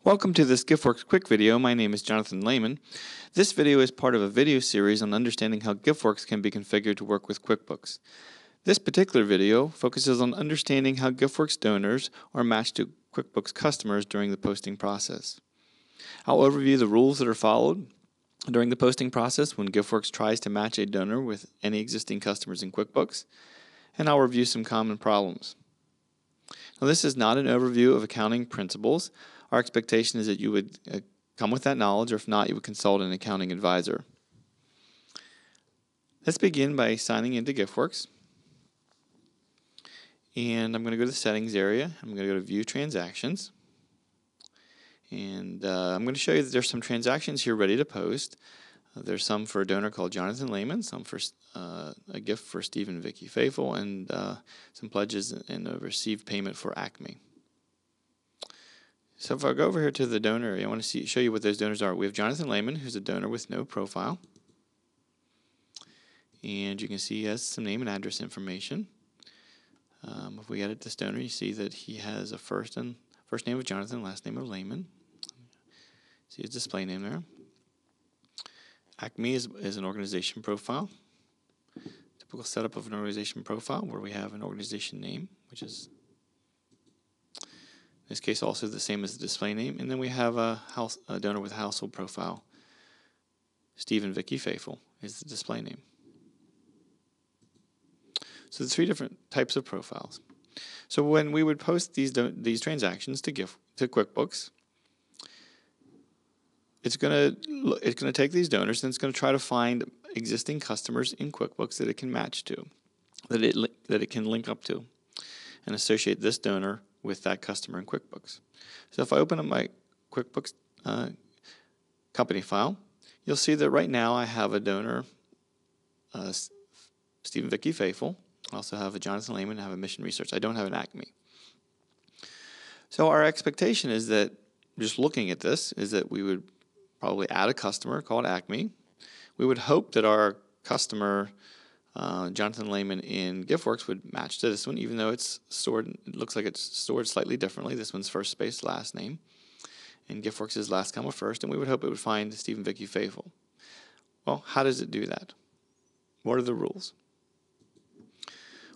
Welcome to this GiftWorks quick video. My name is Jonathan Lehman. This video is part of a video series on understanding how GiftWorks can be configured to work with QuickBooks. This particular video focuses on understanding how GiftWorks donors are matched to QuickBooks customers during the posting process. I'll overview the rules that are followed during the posting process when GiftWorks tries to match a donor with any existing customers in QuickBooks, and I'll review some common problems. Now, this is not an overview of accounting principles. Our expectation is that you would come with that knowledge, or if not, you would consult an accounting advisor. Let's begin by signing into GiftWorks. And I'm going to go to the settings area. I'm going to go to view transactions. And I'm going to show you that there's some transactions here ready to post. There's some for a donor called Jonathan Lehman, some for a gift for Stephen and Vicky Faithful, and some pledges and a received payment for Acme. So if I go over here to the donor area, I want to show you what those donors are. We have Jonathan Lehman, who's a donor with no profile. And you can see he has some name and address information. If we edit this donor, you see that he has a first name of Jonathan, last name of Lehman. See his display name there. Acme is an organization profile. Typical setup of an organization profile where we have an organization name, which is in this case also the same as the display name, and then we have a donor with a household profile. Steve and Vicky Faithful is the display name. So there's three different types of profiles. So when we would post these transactions to QuickBooks, it's going to take these donors and it's going to try to find existing customers in QuickBooks that it can match to, that it can link up to, and associate this donor with that customer in QuickBooks. So if I open up my QuickBooks company file, you'll see that right now I have a donor, Stephen Vicky Faithful. I also have a Jonathan Lehman, I have a Mission Research. I don't have an Acme. So our expectation is that, just looking at this, is that we would probably add a customer called Acme. We would hope that our customer, Jonathan Lehman in GiftWorks, would match to this one, even though it's stored, it looks like it's stored slightly differently. This one's first space, last name, and GiftWorks is last comma first, and we would hope it would find Stephen Vicky Faithful. Well, how does it do that? What are the rules?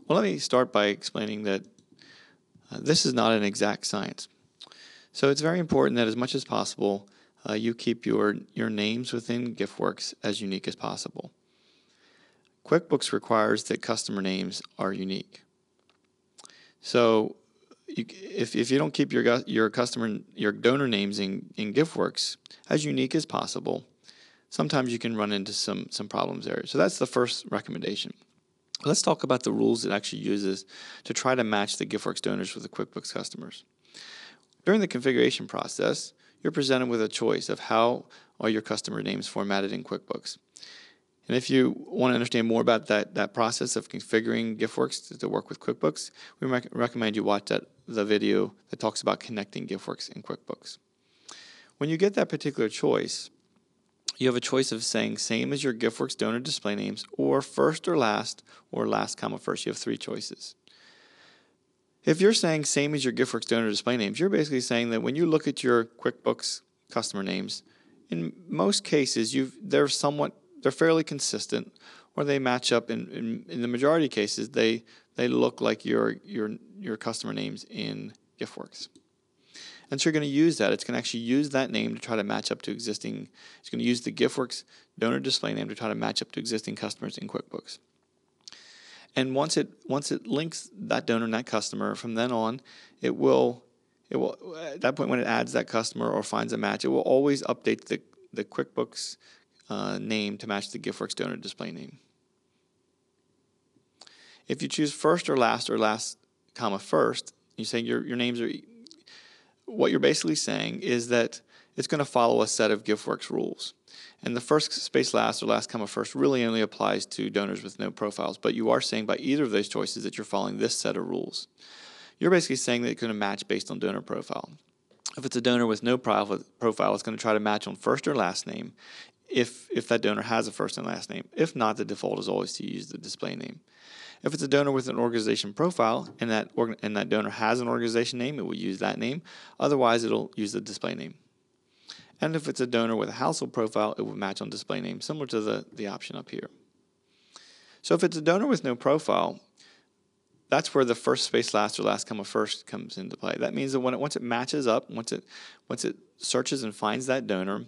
Well, let me start by explaining that this is not an exact science. So it's very important that as much as possible, you keep your names within GiftWorks as unique as possible. QuickBooks requires that customer names are unique. So if you don't keep your donor names in GiftWorks as unique as possible, sometimes you can run into some problems there. So that's the first recommendation. Let's talk about the rules it actually uses to try to match the GiftWorks donors with the QuickBooks customers. During the configuration process, you're presented with a choice of how are your customer names formatted in QuickBooks. And if you want to understand more about that process of configuring GiftWorks to work with QuickBooks, we recommend you watch the video that talks about connecting GiftWorks and QuickBooks. When you get that particular choice, you have a choice of saying same as your GiftWorks donor display names, or first or last comma first. You have three choices. If you're saying same as your GiftWorks donor display names, you're basically saying that when you look at your QuickBooks customer names, in most cases they're fairly consistent, or they match up. In the majority of cases, they look like your customer names in GiftWorks. And so you're going to use that. It's going to actually use that name to try to match up to existing. It's going to use the GiftWorks donor display name to try to match up to existing customers in QuickBooks. And once it links that donor and that customer, from then on, it will at that point when it adds that customer or finds a match, it will always update the QuickBooks name to match the GiftWorks donor display name. If you choose first comma first, you say your names are. What you're basically saying is that it's going to follow a set of GiftWorks rules. And the first space last or last comma first really only applies to donors with no profiles, but you are saying by either of those choices that you're following this set of rules. You're basically saying that it's going to match based on donor profile. If it's a donor with no profile, it's going to try to match on first or last name. if that donor has a first and last name. If not, the default is always to use the display name. If it's a donor with an organization profile and that donor has an organization name, it will use that name. Otherwise, it'll use the display name. And if it's a donor with a household profile, it will match on display name, similar to the option up here. So if it's a donor with no profile, that's where the first space last or last comma first comes into play. That means that once it matches up, once it searches and finds that donor,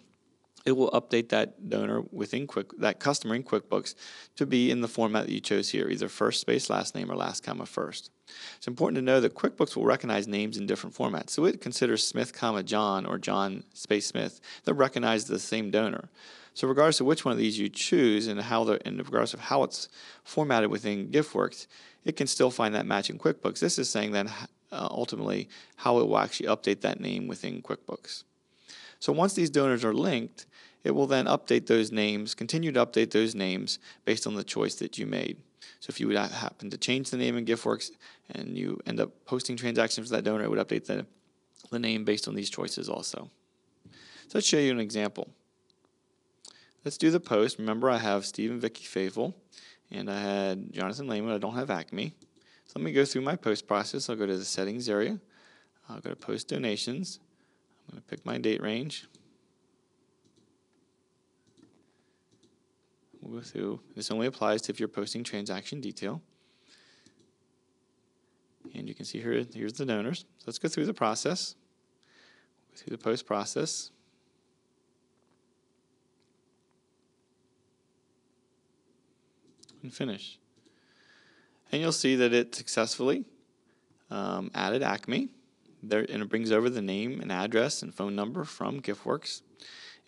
it will update that donor within that customer in QuickBooks to be in the format that you chose here, either first space last name or last comma first. It's important to know that QuickBooks will recognize names in different formats. So it considers Smith comma John or John space Smith. They'll recognize the same donor. So regardless of which one of these you choose and regardless of how it's formatted within GiftWorks, it can still find that match in QuickBooks. This is saying that ultimately how it will actually update that name within QuickBooks. So once these donors are linked, it will then update those names, continue to update those names based on the choice that you made. So if you would happen to change the name in GiftWorks and you end up posting transactions for that donor, it would update the name based on these choices also. So let's show you an example. Let's do the post. Remember, I have Steve and Vicky Faithful, and I had Jonathan Lehman. I don't have Acme. So let me go through my post process. I'll go to the settings area. I'll go to post donations. I'm going to pick my date range. We'll go through. This only applies to if you're posting transaction detail. And you can see here's the donors. So let's go through the process. Go through the post process. And finish. And you'll see that it successfully added Acme. There, and it brings over the name and address and phone number from GiftWorks.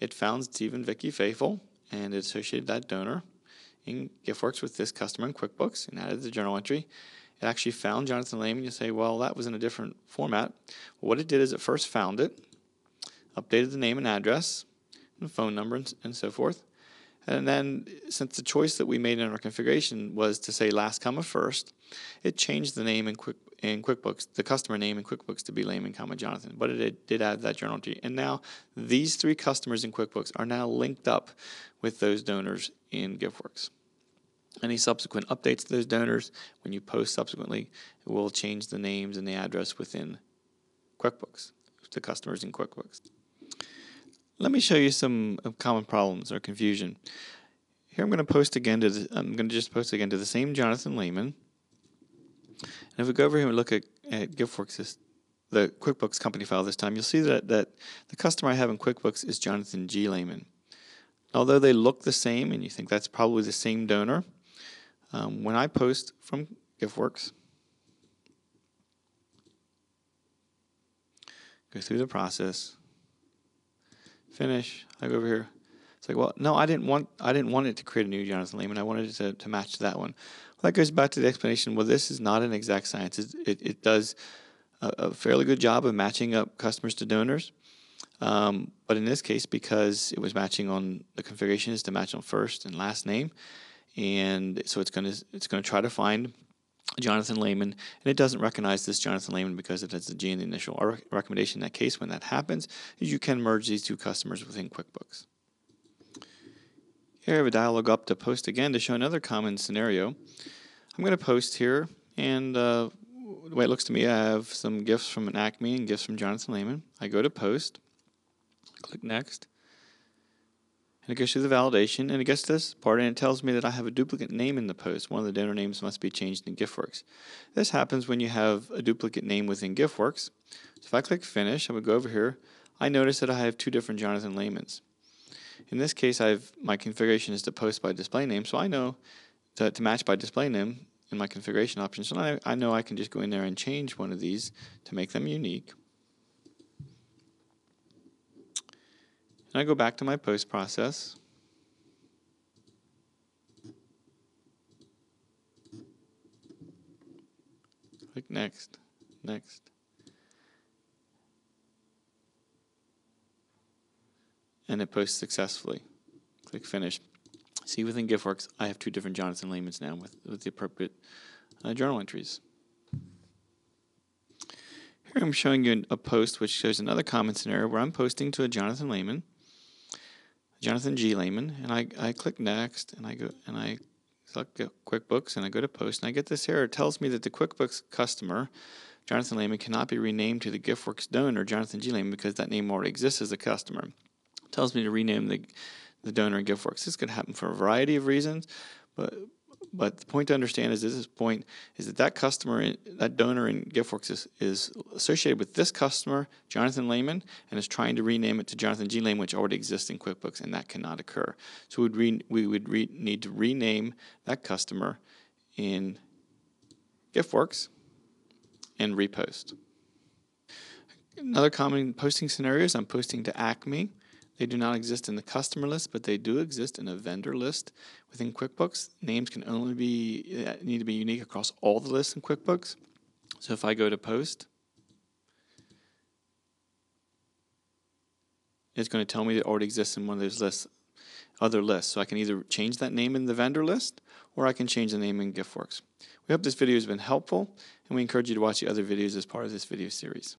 It found Steve and Vicky Faithful, and it associated that donor in GiftWorks with this customer in QuickBooks and added the journal entry. It actually found Jonathan Lehman. You say, well, that was in a different format. Well, what it did is it first found it, updated the name and address, and phone number, and so forth. And then, since the choice that we made in our configuration was to say last comma first, it changed the name in QuickBooks, the customer name in QuickBooks, to be Lehman comma Jonathan. But it did add that journal entry. And now these three customers in QuickBooks are now linked up with those donors in GiftWorks. Any subsequent updates to those donors, when you post subsequently, it will change the names and the address within QuickBooks, the customers in QuickBooks. Let me show you some common problems or confusion. Here I'm going to post again just post again to the same Jonathan Lehman. And if we go over here and look at GiftWorks, the QuickBooks company file this time, you'll see that the customer I have in QuickBooks is Jonathan G. Lehman. Although they look the same, and you think that's probably the same donor, when I post from GiftWorks, go through the process, finish, I go over here. It's like, well, no, I didn't want it to create a new Jonathan Lehman. I wanted it to match that one. Well, that goes back to the explanation. Well, this is not an exact science. It does a fairly good job of matching up customers to donors. But in this case, because it was matching on the configuration is to match on first and last name, and so it's going to try to find Jonathan Lehman, and it doesn't recognize this Jonathan Lehman because it has a G in the initial. Our recommendation in that case, when that happens, is you can merge these two customers within QuickBooks. Here I have a dialog up to post again to show another common scenario. I'm going to post here, and the way it looks to me, I have some gifts from an Acme and gifts from Jonathan Lehman. I go to post, click next, and it goes through the validation, and it gets to this part, and it tells me that I have a duplicate name in the post. One of the donor names must be changed in GiftWorks. This happens when you have a duplicate name within GiftWorks. So if I click finish, I would go over here. I notice that I have two different Jonathan Lehmans. In this case, my configuration is to post by display name, so I know to match by display name in my configuration options. So I know I can just go in there and change one of these to make them unique. And I go back to my post process. Click next, next. And it posts successfully. Click finish. See, within GiftWorks, I have two different Jonathan Lehmans now with the appropriate journal entries. Here I'm showing you a post which shows another common scenario where I'm posting to a Jonathan Lehman. Jonathan G. Lehman, and I click next, and I go and I select QuickBooks, and I go to post, and I get this error. It tells me that the QuickBooks customer, Jonathan Lehman, cannot be renamed to the GiftWorks donor, Jonathan G. Lehman, because that name already exists as a customer. It tells me to rename the donor in GiftWorks. This could happen for a variety of reasons, but the point to understand is that customer, that donor in GiftWorks is associated with this customer, Jonathan Lehman, and is trying to rename it to Jonathan G. Lehman, which already exists in QuickBooks, and that cannot occur. So we would need to rename that customer in GiftWorks and repost. Another common posting scenario is I'm posting to Acme. They do not exist in the customer list, but they do exist in a vendor list within QuickBooks. Names can only need to be unique across all the lists in QuickBooks. So if I go to post, it's going to tell me that it already exists in one of those other lists. So I can either change that name in the vendor list, or I can change the name in GiftWorks. We hope this video has been helpful, and we encourage you to watch the other videos as part of this video series.